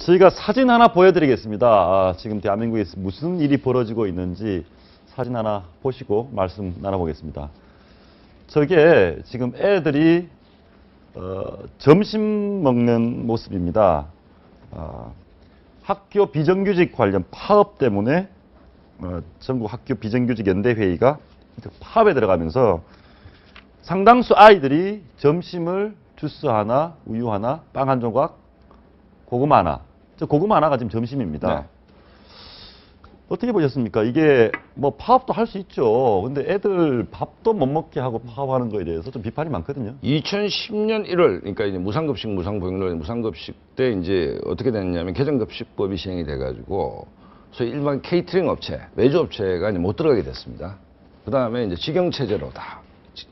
저희가 사진 하나 보여드리겠습니다. 지금 대한민국에서 무슨 일이 벌어지고 있는지 사진 하나 보시고 말씀 나눠보겠습니다. 저게 지금 애들이 점심 먹는 모습입니다. 학교 비정규직 관련 파업 때문에 전국 학교 비정규직 연대회의가 파업에 들어가면서 상당수 아이들이 점심을 주스 하나, 우유 하나, 빵 한 조각, 고구마 하나. 고구마 하나가 지금 점심입니다. 네. 어떻게 보셨습니까? 이게 뭐 파업도 할 수 있죠. 근데 애들 밥도 못 먹게 하고 파업하는 거에 대해서 좀 비판이 많거든요. 2010년 1월, 그러니까 이제 무상급식, 무상보육료, 무상급식 때 이제 어떻게 됐냐면 개정급식법이 시행이 돼가지고 소위 일반 케이터링 업체, 외주업체가 이제 못 들어가게 됐습니다. 그 다음에 이제 직영체제로 다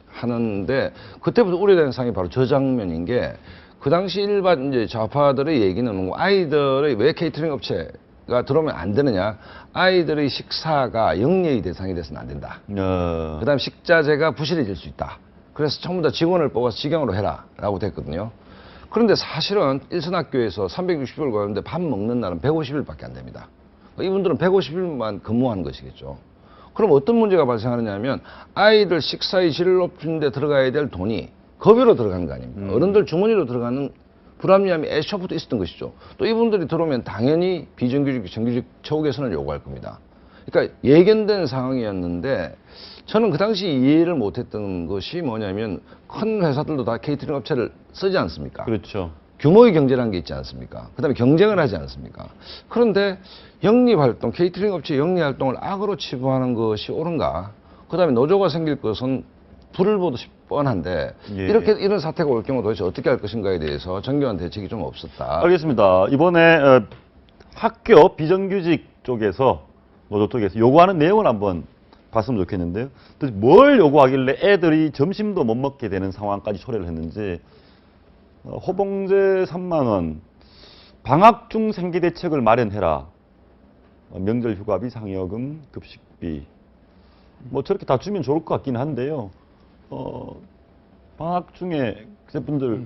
하는데 그때부터 우려되는 사항이 바로 저 장면인 게 그 당시 일반 이제 좌파들의 얘기는 뭐 아이들의 왜 케이터링 업체가 들어오면 안 되느냐? 아이들의 식사가 영예의 대상이 돼서는 안 된다. 그다음 식자재가 부실해질 수 있다. 그래서 전부 다 직원을 뽑아서 직영으로 해라라고 됐거든요. 그런데 사실은 일선학교에서 360일 가는데 밥 먹는 날은 150일밖에 안 됩니다. 이분들은 150일만 근무하는 것이겠죠. 그럼 어떤 문제가 발생하느냐면 아이들 식사의 질을 높이는 데 들어가야 될 돈이 급여로 들어가는 거 아닙니까? 어른들 주머니로 들어가는 불합리함이 애초부터 있었던 것이죠. 또 이분들이 들어오면 당연히 비정규직, 정규직 처우 개선을 요구할 겁니다. 그러니까 예견된 상황이었는데 저는 그 당시 이해를 못했던 것이 뭐냐면 큰 회사들도 다 케이터링 업체를 쓰지 않습니까? 그렇죠. 규모의 경제라는 게 있지 않습니까? 그 다음에 경쟁을 하지 않습니까? 그런데 영리활동, 케이터링 업체 영리활동을 악으로 치부하는 것이 옳은가? 그 다음에 노조가 생길 것은 불을 보듯이 뻔한데 예. 이런 사태가 올 경우 도대체 어떻게 할 것인가에 대해서 정교한 대책이 좀 없었다. 알겠습니다. 이번에 학교 비정규직 쪽에서 노조 쪽에서 요구하는 내용을 한번 봤으면 좋겠는데요. 도대체 뭘 요구하길래 애들이 점심도 못 먹게 되는 상황까지 초래를 했는지. 호봉제 3만 원, 방학 중 생계 대책을 마련해라. 명절 휴가비, 상여금, 급식비. 뭐 저렇게 다 주면 좋을 것 같긴 한데요. 방학 중에 그분들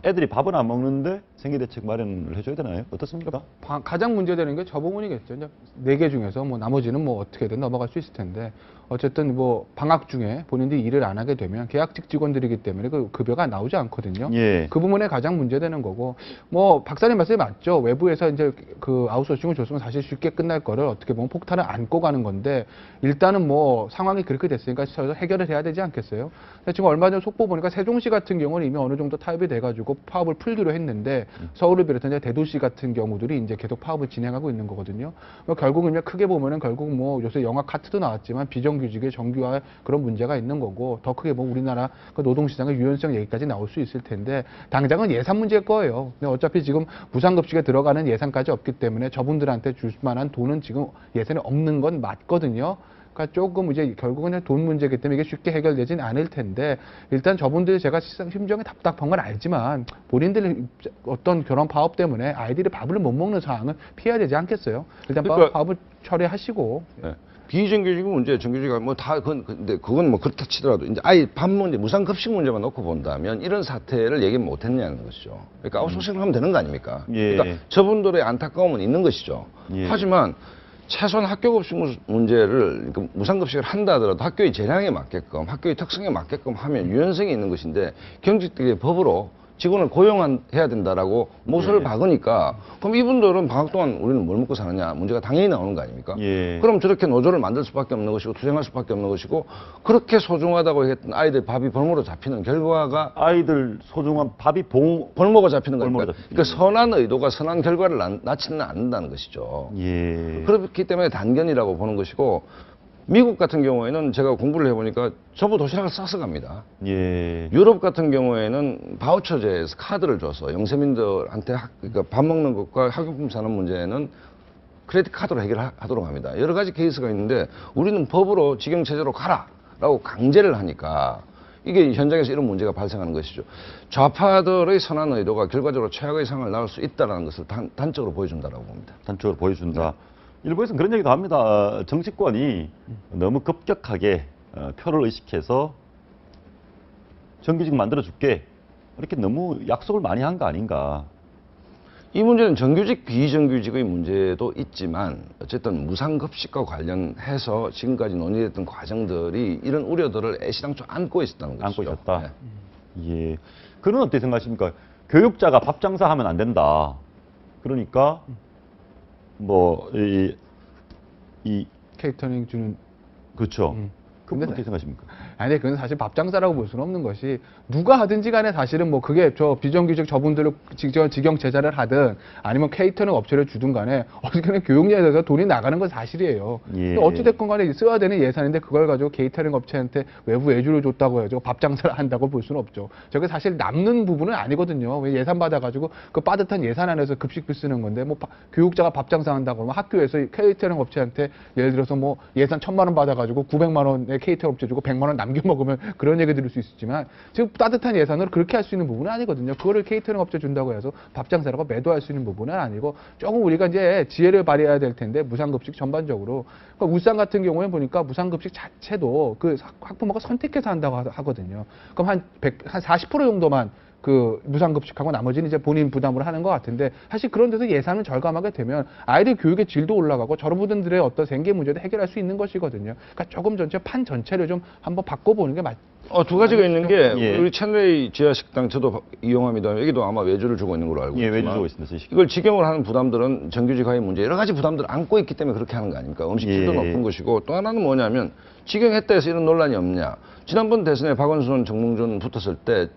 애들이 밥은 안 먹는데 생계 대책 마련을 해줘야 되나요? 어떻습니까? 가장 문제되는 게 저 부분이겠죠. 이제 4개 중에서 뭐 나머지는 뭐 어떻게든 넘어갈 수 있을 텐데 어쨌든 뭐 방학 중에 본인들이 일을 안 하게 되면 계약직 직원들이기 때문에 그 급여가 나오지 않거든요. 예. 그 부분에 가장 문제되는 거고 뭐 박사님 말씀이 맞죠. 외부에서 이제 그 아웃소싱을 줬으면 사실 쉽게 끝날 거를 어떻게 보면 폭탄을 안고 가는 건데 일단은 뭐 상황이 그렇게 됐으니까 해결을 해야 되지 않겠어요? 지금 얼마 전 속보 보니까 세종시 같은 경우는 이미 어느 정도 타협이 돼가지고 파업을 풀기로 했는데 서울을 비롯한 이제 대도시 같은 경우들이 이제 계속 파업을 진행하고 있는 거거든요. 결국은 이제 크게 보면은 결국 뭐 요새 영화 카트도 나왔지만 비정규직의 정규화 그런 문제가 있는 거고 더 크게 뭐 우리나라 그 노동시장의 유연성 얘기까지 나올 수 있을 텐데 당장은 예산 문제일 거예요. 근데 어차피 지금 무상급식에 들어가는 예산까지 없기 때문에 저분들한테 줄 만한 돈은 지금 예산에 없는 건 맞거든요. 그러니까 조금 이제 결국은 돈 문제이기 때문에 이게 쉽게 해결되진 않을 텐데 일단 저분들 제가 심정이 답답한 건 알지만 본인들 어떤 그런 파업 때문에 아이들이 밥을 못 먹는 상황을 피해야 되지 않겠어요? 일단 그러니까, 파업을 처리하시고. 네. 비정규직 문제, 정규직은 뭐 다 근데 그건 뭐 그렇다 치더라도 이제 아예 밥 문제, 무상급식 문제만 놓고 본다면 이런 사태를 얘기 못 했냐는 것이죠. 그러니까 아웃소싱을 하면 되는 거 아닙니까? 예. 그러니까 저분들의 안타까움은 있는 것이죠. 예. 하지만 최소한 학교급식 문제를 그러니까 무상급식을 한다 하더라도 학교의 재량에 맞게끔 학교의 특성에 맞게끔 하면 유연성이 있는 것인데 경직되게 법으로 직원을 고용해야 된다라고 못을 박으니까 그럼 이분들은 방학 동안 우리는 뭘 먹고 사느냐 문제가 당연히 나오는 거 아닙니까? 예. 그럼 저렇게 노조를 만들 수밖에 없는 것이고 투쟁할 수밖에 없는 것이고 그렇게 소중하다고 했던 아이들 밥이 벌모로 잡히는 결과가 아이들 소중한 밥이 벌모가 잡히는 거니까 벌모가 그러니까 선한 의도가 선한 결과를 낳지는 않는다는 것이죠. 예. 그렇기 때문에 단견이라고 보는 것이고 미국 같은 경우에는 제가 공부를 해보니까 전부 도시락을 싸서 갑니다. 예. 유럽 같은 경우에는 바우처제에서 카드를 줘서 영세민들한테 그러니까 밥 먹는 것과 학용품 사는 문제는 크레딧 카드로 해결하도록 합니다. 여러 가지 케이스가 있는데 우리는 법으로 직영체제로 가라라고 강제를 하니까 이게 현장에서 이런 문제가 발생하는 것이죠. 좌파들의 선한 의도가 결과적으로 최악의 상황을 낳을 수 있다는 것을 단적으로 보여준다고 봅니다. 단적으로 보여준다. 일부에서는 그런 얘기도 합니다. 정치권이 너무 급격하게 표를 의식해서 정규직 만들어줄게 이렇게 너무 약속을 많이 한 거 아닌가. 이 문제는 정규직, 비정규직의 문제도 있지만 어쨌든 무상급식과 관련해서 지금까지 논의됐던 과정들이 이런 우려들을 애시당초 안고 있었다는 것이죠. 안고 있었다. 네. 예. 그런 어떻게 생각하십니까? 교육자가 밥 장사하면 안 된다. 그러니까 뭐 이 케이터링 주는 그렇죠. 그건 근데 어떻게 생각하십니까? 아니, 그건 사실 밥장사라고 볼 수는 없는 것이 누가 하든지 간에 사실은 뭐 그게 저 비정규직 저분들을 직영 제자를 하든 아니면 케이터링 업체를 주든 간에 어떻게든 교육료에 대해서 돈이 나가는 건 사실이에요. 예. 어찌됐건 간에 써야 되는 예산인데 그걸 가지고 케이터링 업체한테 외부 외주를 줬다고 해가지고 밥장사를 한다고 볼 수는 없죠. 저게 사실 남는 부분은 아니거든요. 왜 예산 받아가지고 그 빠듯한 예산 안에서 급식비 쓰는 건데 뭐 교육자가 밥장사 한다고 그러면 학교에서 케이터링 업체한테 예를 들어서 뭐 예산 1,000만 원 받아가지고 900만 원에 케이터링 업체 주고 100만 원 남겨 먹으면 그런 얘기 들을 수 있지만 지금 따뜻한 예산으로 그렇게 할 수 있는 부분은 아니거든요. 그거를 케이터링 업체 준다고 해서 밥장사라고 매도할 수 있는 부분은 아니고 조금 우리가 이제 지혜를 발휘해야 될 텐데 무상급식 전반적으로 그러니까 울산 같은 경우에 보니까 무상급식 자체도 그 학부모가 선택해서 한다고 하거든요. 그럼 한 40% 정도만 그 무상급식하고 나머지는 이제 본인 부담으로 하는 것 같은데 사실 그런 데서 예산을 절감하게 되면 아이들 교육의 질도 올라가고 저런 분들의 어떤 생계 문제도 해결할 수 있는 것이거든요. 그러니까 조금 전체 판 전체를 좀 한번 바꿔보는 게 두 가지가 있는 게 예. 우리 채널의 지하식당 저도 이용합니다. 여기도 아마 외주를 주고 있는 걸로 알고 예, 있지만 외주 주고 있습니다. 저희 이걸 직영을 하는 부담들은 정규직화의 문제 여러 가지 부담들을 안고 있기 때문에 그렇게 하는 거 아닙니까? 음식 질도 예. 높은 것이고 또 하나는 뭐냐면 직영했다 해서 이런 논란이 없냐. 지난번 대선에 박원순, 정몽준 붙었을 때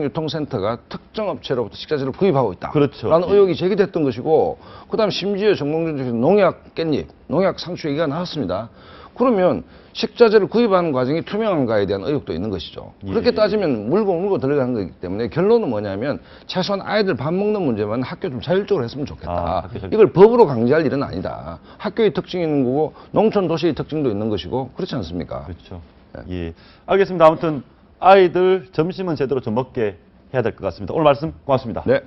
친환경유통센터가 특정 업체로부터 식자재를 구입하고 있다. 그렇죠. 라는 의혹이 제기됐던 것이고 그다음 심지어 정몽준 쪽에서 농약 깻잎, 농약 상추 얘기가 나왔습니다. 그러면 식자재를 구입하는 과정이 투명한가에 대한 의혹도 있는 것이죠. 그렇게 따지면 물고 들어가는 거기 때문에 결론은 뭐냐면 최소한 아이들 밥 먹는 문제만 학교 좀 자율적으로 했으면 좋겠다. 학교 자율- 이걸 법으로 강제할 일은 아니다. 학교의 특징이 있는 거고 농촌 도시의 특징도 있는 것이고 그렇지 않습니까? 그렇죠. 예. 알겠습니다. 아무튼 아이들 점심은 제대로 좀 먹게 해야 될 것 같습니다. 오늘 말씀 고맙습니다. 네.